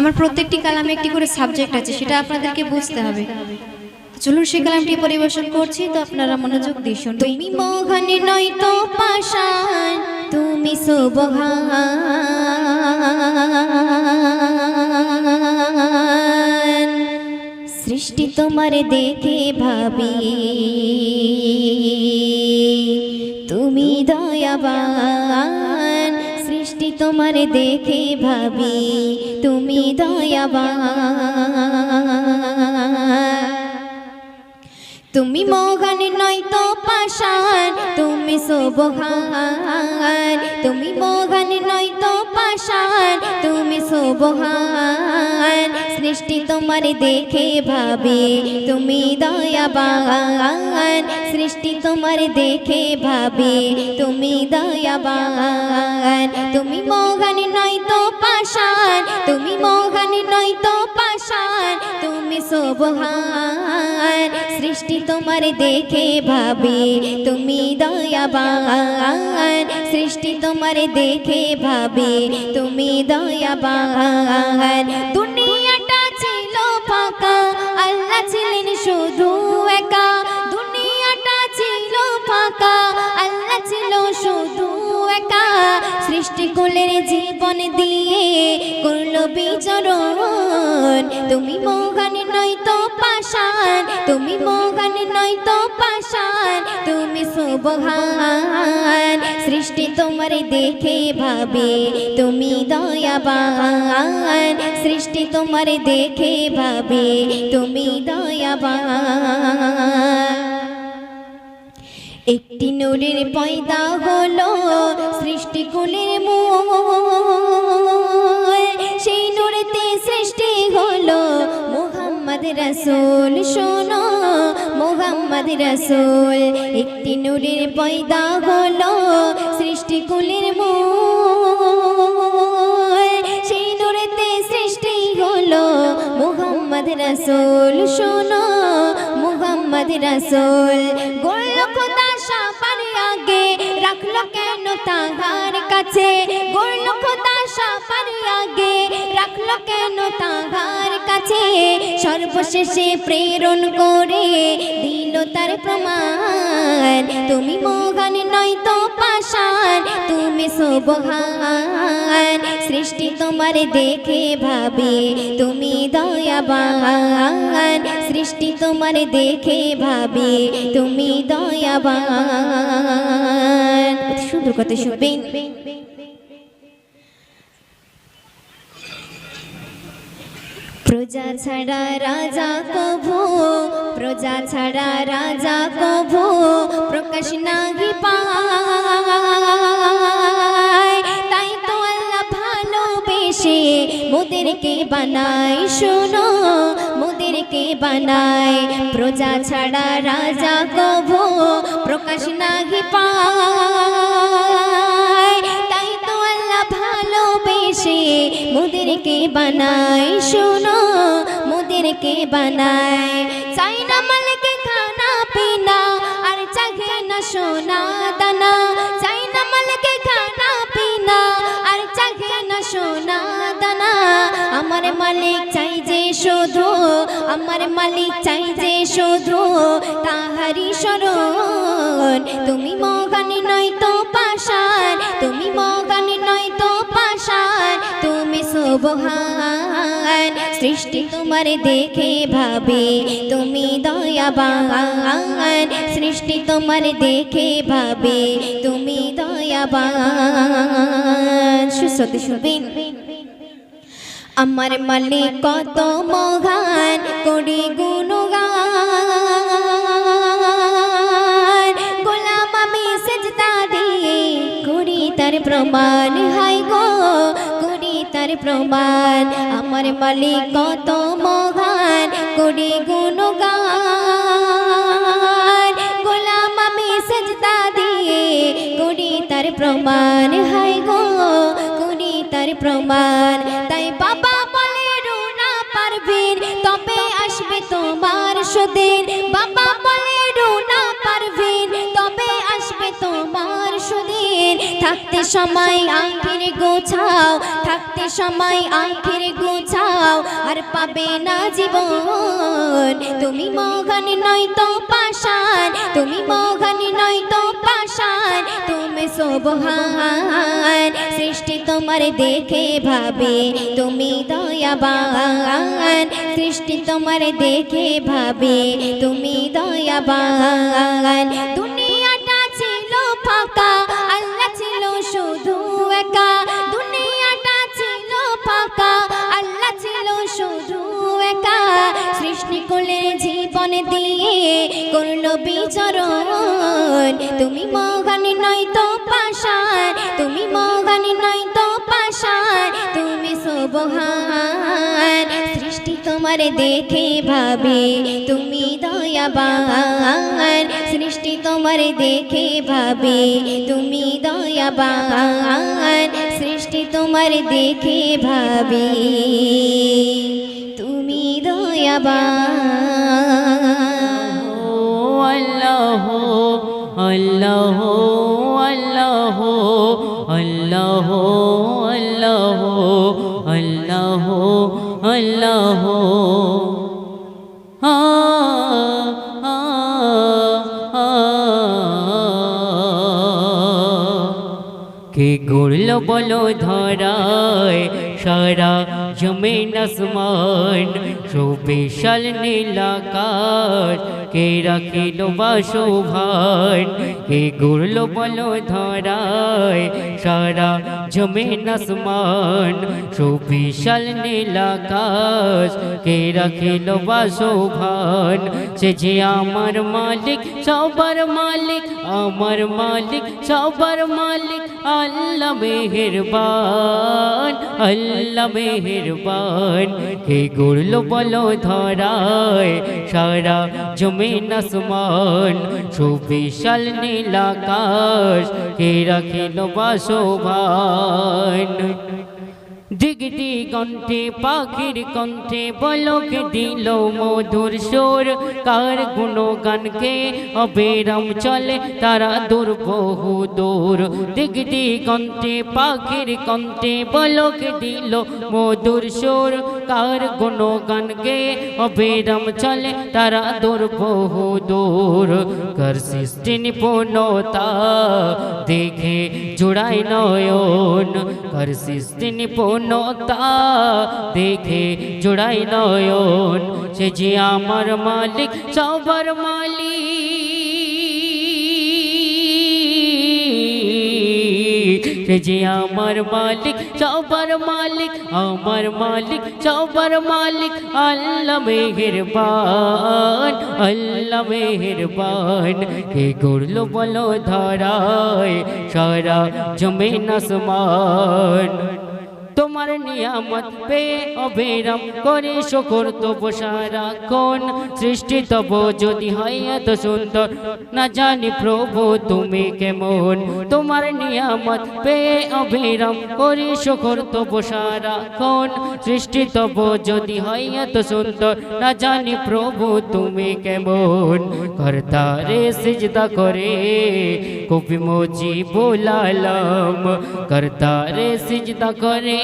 আমার প্রত্যেকটি কালামে একটি করে সাবজেক্ট আছে, সেটা আপনাদেরকে বুঝতে হবে। চলুন সেই কালামটি পরিবেশন করছি, তো আপনারা মনোযোগ দিয়ে শুনুন। তুমি মোহন নয়তো পাষাণ, তুমি সুবহান, সৃষ্টি তোমার দেখে ভাবি তুমি দয়াবান, সৃষ্টি তোমার দেখে ভাবি তুমি দয়াবান। তুমি মোহন নয়তো পাষাণ, তুমি সুবহান, তুমি মোহন নয়তো পাষাণ, তুমি সুবহান, সৃষ্টি তোমার দেখে ভাবি তুমি দয়াবান, সৃষ্টি তোমার দেখে ভাবি তুমি দয়াবান। তুমি মোহন নয়তো পাষাণ, তুমি মোহন নয়তো পাষাণ, তুমি সুবহান, সৃষ্টি তোমার দেখে ভাবি তুমি দয়াবান, সৃষ্টি তোমার দেখে ভাবি তুমি দয়াবান। দুনিয়াটা ছিল ফাঁকা, আল্লাহ ছিলেন শুধু একা, দুনিয়াটা ছিল ফাঁকা, আল্লাহ ছিল শুধু একা, সৃষ্টিকুলের জীবন দিয়ে করলো বিচরণ। তুমি মোহন নয়তো পাষাণ, তুমি মোহন নয়তো পাষাণ, তুমি সুবহান, সৃষ্টি তোমার দেখে ভাবি তুমি দয়াবান, সৃষ্টি তোমার দেখে ভাবি তুমি দয়াবান। একটি নূরের পয়দা হলো সৃষ্টিকুলের মূল, সেই নূরেতে সৃষ্টি হলো মুহাম্মদ রাসূল। শোনো মুহাম্মদ রাসূল, একটি নূরের পয়দা হলো সৃষ্টিকুলের মূল, সেই নূরেতে সৃষ্টি হলো মুহাম্মদ রাসূল। শোনো মুহাম্মদ রাসূল, গড়ল খোদা সবার আগে, রাখলো কেন তাহার কাছে, গড়ল খোদা সবার আগে, রাখলো কেন তাহার কাছে, সর্বশেষে প্রেরণ করে দিল তার প্রমাণ। তুমি মোহন নয়তো পাষাণ, তুমি সুবহান, সৃষ্টি তোমার দেখে ভাবি তুমি দয়াবান, সৃষ্টি তোমার দেখে ভাবি তুমি দয়াবান। সুন্দর কথা শুনবেন। প্রজা ছাড়া রাজা কভু, প্রজা ছাড়া রাজা কভু প্রকাশ নাহি পায়, তাই তো আল্লাহ ভালোবেসে মোদেরকে বানায়। শোনো মোদেরকে বানায়, প্রজা ছাড়া রাজা কভু প্রকাশ নাহি পায়, তাই তো আল্লাহ ভালোবেসে মোদেরকে বানায়। শোনো মোদেরকে বানায়, চাই না মালিকে খানা পিনা আর চাহে না সোনা দানা, চাই না মালিকে খানা পিনা আর চাহে না সোনা দানা, আমার মালিক চাই যে শুধু, আমার মালিক চাই যে শুধু তাহারি শরণ। তুমি মোহন নয়তো পাষাণ, তুমি মোহন নয়তো পাষাণ, তুমি সুবহান, সৃষ্টি তোমার দেখে ভাবি তুমি দয়াবান, সৃষ্টি তোমার দেখে ভাবি তুমি দয়াবান। সুসতে শুনবেন। আমার মালিক কত মহান, করি গুণগান, গোলাম আমি সেজদা দিয়ে করি তার প্রমাণ। হাই গো করি তার প্রমাণ, আমার মালিক কত মহান, করি গুণগান, গোলাম আমি সেজদা দিয়ে করি তার প্রমাণ। হাই গো করি তার প্রমাণ। তাই বাবা বলে রুনা পারবেন, তবে আসবে তোমার সুদিন, বাবা বলে রুনা পারবেন, তবে আসবে তোমার সুদিন। থাকতে সময় আখের গোছাও, থাকতে সময় আখের গোছাও, পাবে না জীবন। তুমি মহান নয়তো পাষাণ, তুমি মহান নয়তো পাষাণ, তুমি সুবহান। সৃষ্টি তোমার দেখে ভাবে তুমি দয়াবান, সৃষ্টি তোমার দেখে ভাবে তুমি দয়াবান। দুনিয়াটা ছিল ফাঁকা, আল্লাহ ছিল শুধু একা। দুনিয়াটা ছিল ফাঁকা, আল্লাহ ছিল শুধু একা। সৃষ্টি করলে জীবন দিয়ে করলো বিচরণ। তুমি মহান নয়তো পাষাণ, তুমি মহান নয়তো পাষাণ, তুমি সুবহান। সৃষ্টি তোমার দেখে ভাবে তুমি দয়াবান, সৃষ্টি তোমার দেখে ভাবে তুমি দয়াবান, সৃষ্টি তোমার দেখে ভাবে তুমি দয়াবান। আল্লাহ আল্লাহ আল্লাহ আল্লাহ আল্লাহ আল্লাহ আল্লাহ আ আ আ কে গড়ল বলো ধরায় সারা জমিন আসমান, সুবিশাল নীল আকাশ কে রাখিল বাসভান। কে গড়ল বলো ধরায় সারা জমিন আসমান, সুবিশাল নীল আকাশ কে রাখিল বাসভান। সে যে আমার মালিক সবার মালিক, আমার মালিক সবার মালিক, আল্লাহ মেহেরবান, আল্লাহ মেহেরবান। কে গড়ল বলো ধরায় সারা জমিন আসমান, সুবিশাল নীল আকাশ কে রাখিল বাসভান। দিগ দিগন্তে পাখির কণ্ঠে বলক দিল মধুর সুর, কার গুণগানকে অবিরাম চলে তারা দূর বহু দূর। দিগ দিগন্তে পাখির কণ্ঠে বলক দিল মধুর সুর, কার গুণগানকে অবিরাম চলে তারা দূর বহু দূর। কার সৃষ্টি নিপুণতা দেখে জোড়াই নয়ন, কার সৃষ্টি নিপুণতা দেখে জোড়াই নয়ন। সে যে আমার মালিক সবার মালিক, সে যে আমার মালিক সবার মালিক, আমার মালিক সবার মালিক, আল্লাহ মেহেরবান, আল্লাহ মেহেরবান। কে গড়ল বলো ধরায় সারা জমিন আসমান, তোমার নিয়ামত পেয়ে অবিরাম করে শুকর তব সারাক্ষণ। সৃষ্টি তব যদি হয় এত সুন্দর, না জানি প্রভু তুমি কেমন। তোমার নিয়ামত পেয়ে অবিরাম করে শুকর তব সারাক্ষণ। সৃষ্টি তব যদি হয় এত সুন্দর, না জানি প্রভু তুমি কেমন। করতারে সিজদা করে কবি মুজিবুল আলম, করতারে সিজদা করে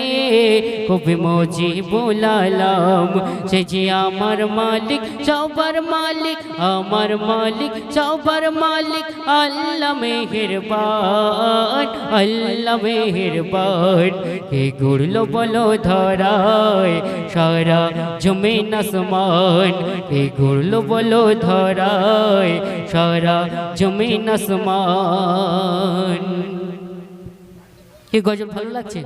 কবি মুজিবুল আলম। সে যে আমার মালিক সবার মালিক, আমার মালিক সবার মালিক, আল্লাহ মেহেরবান, আল্লাহ মেহেরবান। কে গড়ল বলো ধরায় সারা জমিন আসমান, কে গড়ল বলো ধরায় সারা জমিন আসমান। কি গজল ভালো লাগছে?